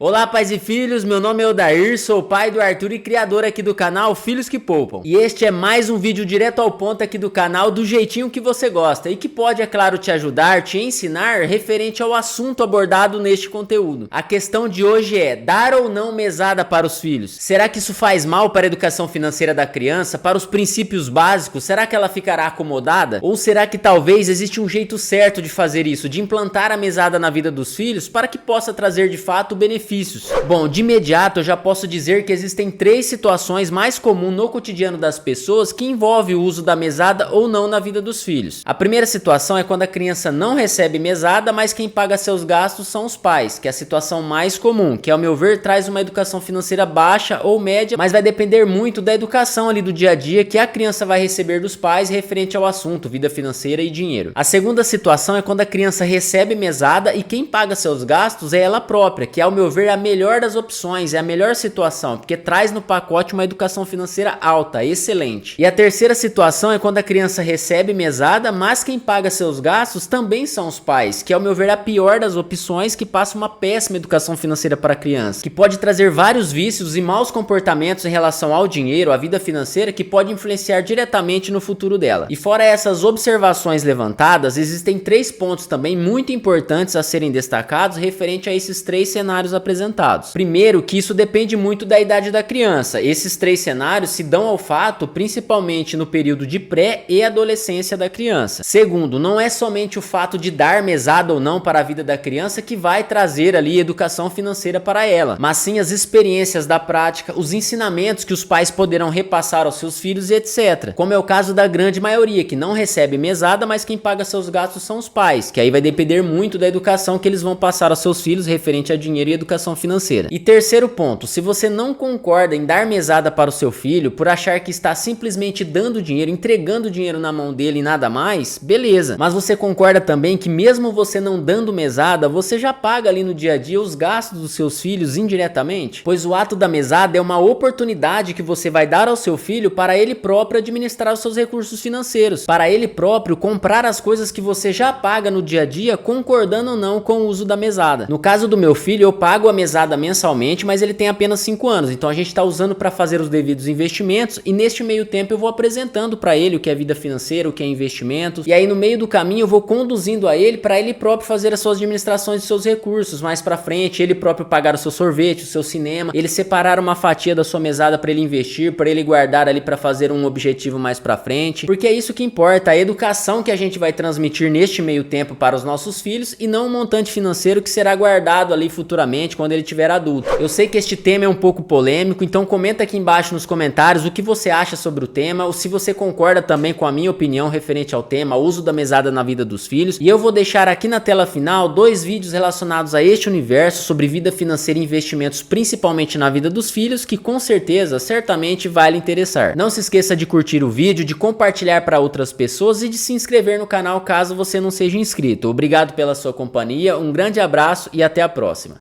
Olá pais e filhos, meu nome é Odair, sou pai do Arthur e criador aqui do canal Filhos que Poupam. E este é mais um vídeo direto ao ponto aqui do canal do jeitinho que você gosta e que pode, é claro, te ajudar, te ensinar referente ao assunto abordado neste conteúdo. A questão de hoje é, dar ou não mesada para os filhos? Será que isso faz mal para a educação financeira da criança, para os princípios básicos? Será que ela ficará acomodada? Ou será que talvez existe um jeito certo de fazer isso, de implantar a mesada na vida dos filhos para que possa trazer de fato benefícios? Bom, de imediato eu já posso dizer que existem três situações mais comuns no cotidiano das pessoas que envolvem o uso da mesada ou não na vida dos filhos. A primeira situação é quando a criança não recebe mesada, mas quem paga seus gastos são os pais, que é a situação mais comum, que ao meu ver traz uma educação financeira baixa ou média, mas vai depender muito da educação ali do dia a dia que a criança vai receber dos pais referente ao assunto, vida financeira e dinheiro. A segunda situação é quando a criança recebe mesada e quem paga seus gastos é ela própria, que ao meu ver é a melhor das opções, é a melhor situação, porque traz no pacote uma educação financeira alta, excelente. E a terceira situação é quando a criança recebe mesada, mas quem paga seus gastos também são os pais, que ao meu ver é a pior das opções, que passa uma péssima educação financeira para a criança, que pode trazer vários vícios e maus comportamentos em relação ao dinheiro, à vida financeira, que pode influenciar diretamente no futuro dela. E fora essas observações levantadas, existem três pontos também muito importantes a serem destacados referente a esses três cenários apresentados. Primeiro, que isso depende muito da idade da criança. Esses três cenários se dão ao fato principalmente no período de pré e adolescência da criança. Segundo, não é somente o fato de dar mesada ou não para a vida da criança que vai trazer ali educação financeira para ela, mas sim as experiências da prática, os ensinamentos que os pais poderão repassar aos seus filhos e etc. Como é o caso da grande maioria, que não recebe mesada, mas quem paga seus gastos são os pais, que aí vai depender muito da educação que eles vão passar aos seus filhos referente a dinheiro e educação financeira. E terceiro ponto, se você não concorda em dar mesada para o seu filho por achar que está simplesmente dando dinheiro, entregando dinheiro na mão dele e nada mais, beleza. Mas você concorda também que mesmo você não dando mesada, você já paga ali no dia a dia os gastos dos seus filhos indiretamente? Pois o ato da mesada é uma oportunidade que você vai dar ao seu filho para ele próprio administrar os seus recursos financeiros, para ele próprio comprar as coisas que você já paga no dia a dia, concordando ou não com o uso da mesada. No caso do meu filho, eu pago a mesada mensalmente, mas ele tem apenas 5 anos, então a gente está usando para fazer os devidos investimentos e neste meio tempo eu vou apresentando para ele o que é vida financeira, o que é investimentos, e aí no meio do caminho eu vou conduzindo a ele para ele próprio fazer as suas administrações de seus recursos, mais para frente ele próprio pagar o seu sorvete, o seu cinema, ele separar uma fatia da sua mesada para ele investir, para ele guardar ali para fazer um objetivo mais para frente, porque é isso que importa, a educação que a gente vai transmitir neste meio tempo para os nossos filhos e não um montante financeiro que será guardado ali futuramente quando ele tiver adulto. Eu sei que este tema é um pouco polêmico, então comenta aqui embaixo nos comentários o que você acha sobre o tema, ou se você concorda também com a minha opinião referente ao tema, o uso da mesada na vida dos filhos. E eu vou deixar aqui na tela final 2 vídeos relacionados a este universo sobre vida financeira e investimentos, principalmente na vida dos filhos, que com certeza, certamente vai lhe interessar. Não se esqueça de curtir o vídeo, de compartilhar para outras pessoas e de se inscrever no canal caso você não seja inscrito. Obrigado pela sua companhia, um grande abraço e até a próxima.